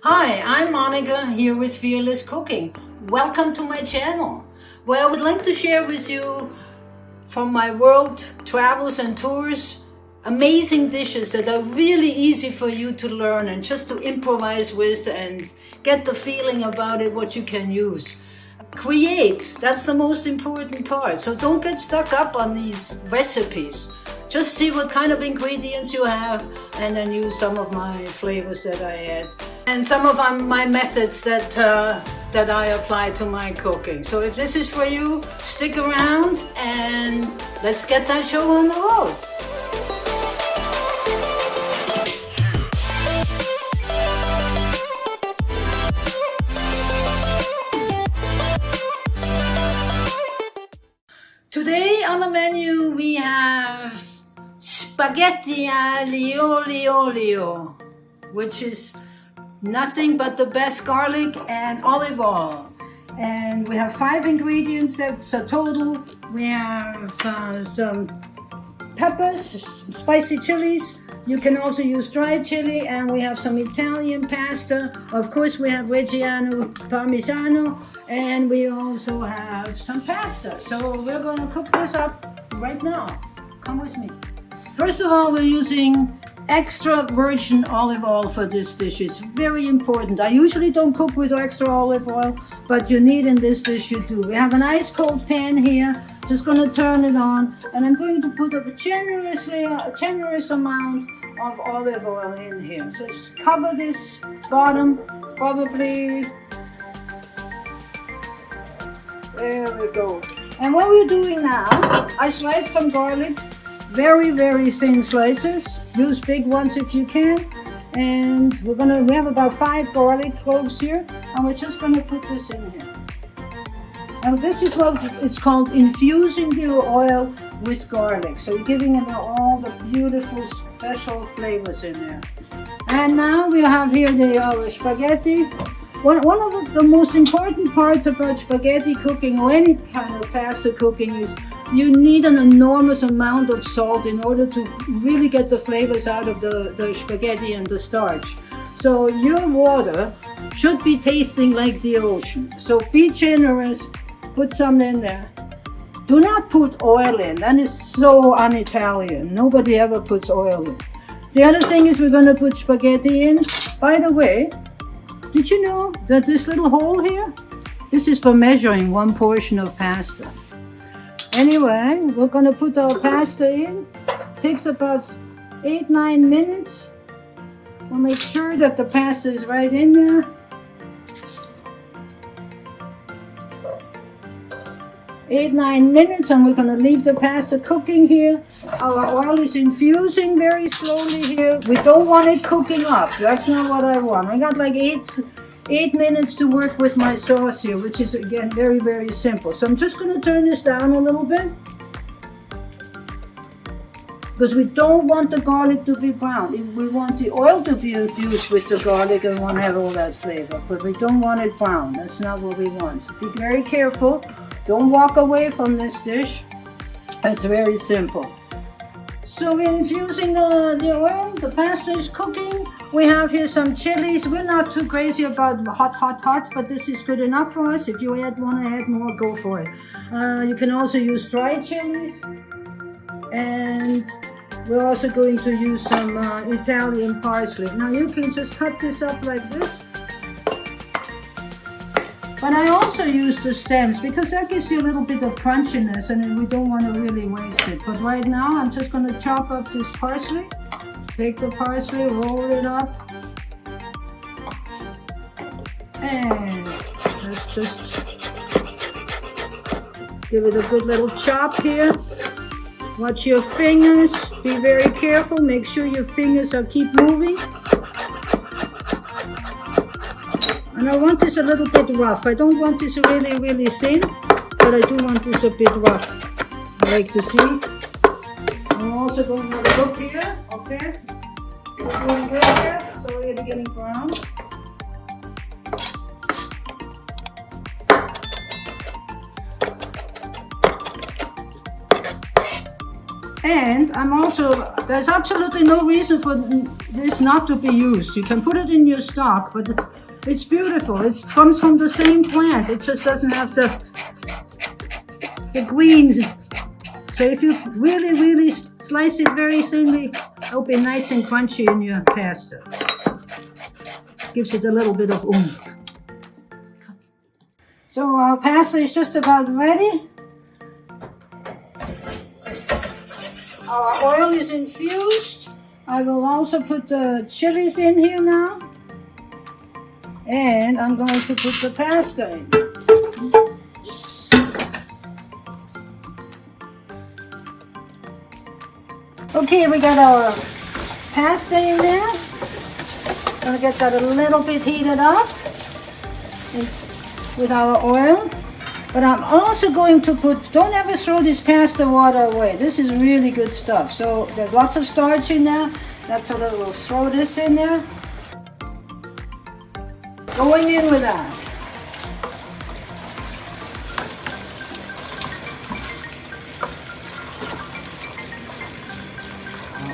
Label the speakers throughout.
Speaker 1: Hi, I'm Monica here with Fearless Cooking. Welcome to my channel, where I would like to share with you from my world travels and tours amazing dishes that are really easy for you to learn and just to improvise with and get the feeling about it, what you can use. Create, that's the most important part. So don't get stuck up on these recipes. Just see what kind of ingredients you have and then use some of my flavors that I add and some of my methods that I apply to my cooking. So if this is for you, stick around and let's get that show on the road. Today on the menu we have Spaghetti Aglio, which is nothing but the best garlic and olive oil. And we have 5 ingredients, that's a total. We have some peppers, spicy chilies. You can also use dried chili, and we have some Italian pasta. Of course, we have Reggiano Parmigiano, and we also have some pasta. So we're going to cook this up right now. Come with me. First of all, we're using extra virgin olive oil for this dish. It's very important. I usually don't cook with extra olive oil, but you need in this dish, you do. We have an ice cold pan here. Just going to turn it on, and I'm going to put a generous amount of olive oil in here. So just cover this bottom, probably. There we go. And what we're doing now, I sliced some garlic, very, very thin slices. Use big ones if you can. And we have about 5 garlic cloves here, and we're just gonna put this in here. And this is what it's called, infusing the oil with garlic. So you're giving it all the beautiful special flavors in there. And now we have here our spaghetti. One of the most important parts about spaghetti cooking or any kind of pasta cooking is you need an enormous amount of salt in order to really get the flavors out of the spaghetti and the starch. So your water should be tasting like the ocean. So be generous. Put some in there. Do not put oil in. That is so un-Italian. Nobody ever puts oil in. The other thing is we're going to put spaghetti in. By the way, did you know that this little hole here, this is for measuring 1 portion of pasta. Anyway, we're going to put our pasta in. It takes about 8-9 minutes. We'll make sure that the pasta is right in there. 8-9 minutes, and we're going to leave the pasta cooking here. Our oil is infusing very slowly here. We don't want it cooking up. That's not what I want. I got like 8 minutes to work with my sauce here, which is again very, very simple. So I'm just going to turn this down a little bit, because we don't want the garlic to be brown. We want the oil to be infused with the garlic and want to have all that flavor, but we don't want it brown. That's not what we want. So be very careful. Don't walk away from this dish. It's very simple. So we're infusing the oil. The pasta is cooking. We have here some chilies. We're not too crazy about hot, but this is good enough for us. If you want to add more, go for it. You can also use dried chilies. And we're also going to use some Italian parsley. Now you can just cut this up like this. But I also use the stems because that gives you a little bit of crunchiness, and we don't want to really waste it. But right now I'm just going to chop up this parsley. Take the parsley, roll it up. And let's just give it a good little chop here. Watch your fingers. Be very careful. Make sure your fingers keep moving. And I want this a little bit rough. I don't want this really, really thin, but I do want this a bit rough. I like to see. I'm also going to look here. Okay. It's doing good here. It's already getting brown. And there's absolutely no reason for this not to be used. You can put it in your stock, but it's beautiful. It comes from the same plant. It just doesn't have the greens. So if you really, really slice it very thinly, it'll be nice and crunchy in your pasta. Gives it a little bit of oomph. So our pasta is just about ready. Our oil is infused. I will also put the chilies in here now. And I'm going to put the pasta in. Okay, we got our pasta in there. Gonna get that a little bit heated up with our oil. But I'm also going to don't ever throw this pasta water away. This is really good stuff. So there's lots of starch in there. That's so that we'll throw this in there. Going in with that.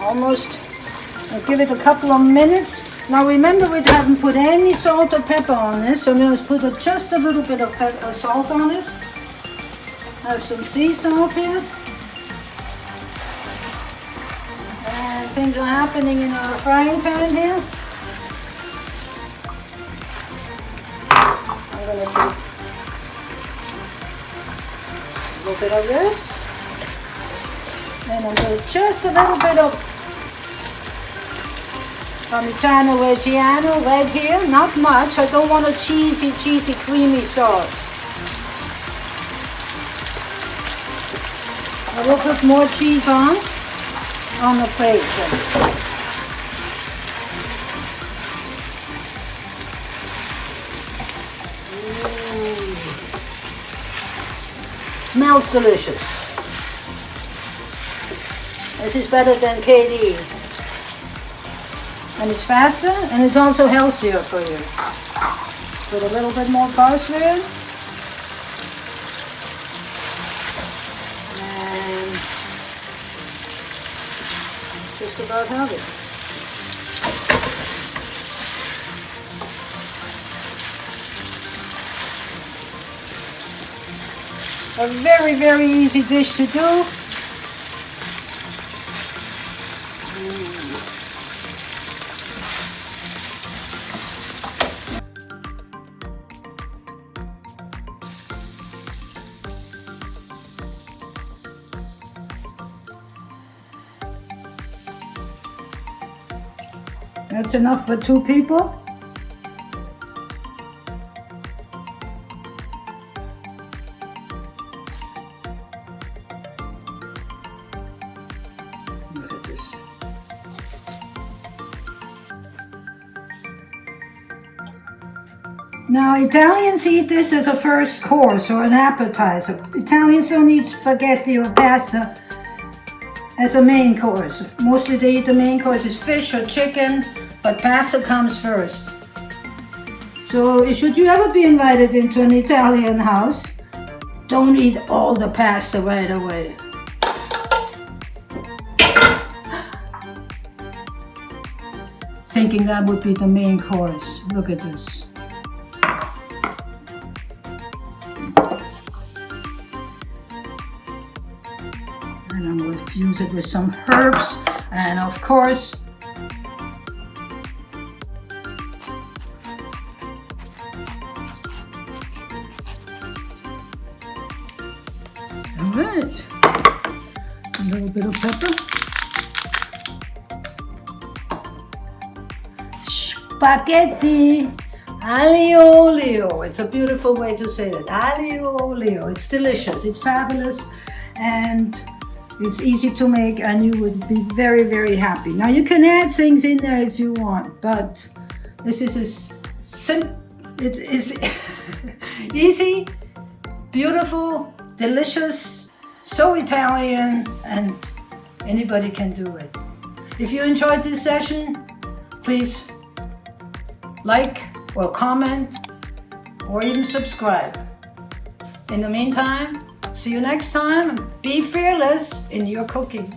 Speaker 1: Almost, I'll give it a couple of minutes. Now remember, we haven't put any salt or pepper on this, so I'm going to put just a little bit of salt on it. I have some sea salt here. And things are happening in our frying pan here. I'm going to do a little bit of this. And I'm going to just a little bit of Parmigiano Reggiano right here, not much. I don't want a cheesy, creamy sauce. I will put more cheese on the plate. Smells delicious. This is better than KD. And it's faster, and it's also healthier for you. Put a little bit more parsley in. And just about have it. A very, very easy dish to do. That's enough for 2 people. Look at this. Now, Italians eat this as a first course or an appetizer. Italians don't eat spaghetti or pasta as a main course. Mostly they eat the main course is fish or chicken, but pasta comes first. So should you ever be invited into an Italian house, don't eat all the pasta right away. Thinking that would be the main course. Look at this. And I'm going to infuse it with some herbs and of course alright, a little bit of pepper. Spaghetti Aglio Olio. It's a beautiful way to say that. Aglio Olio. It's delicious. It's fabulous. And it's easy to make and you would be very, very happy. Now you can add things in there if you want, but this is it is easy, beautiful, delicious, so Italian, and anybody can do it. If you enjoyed this session, please like or comment or even subscribe. In the meantime, see you next time. Be fearless in your cooking.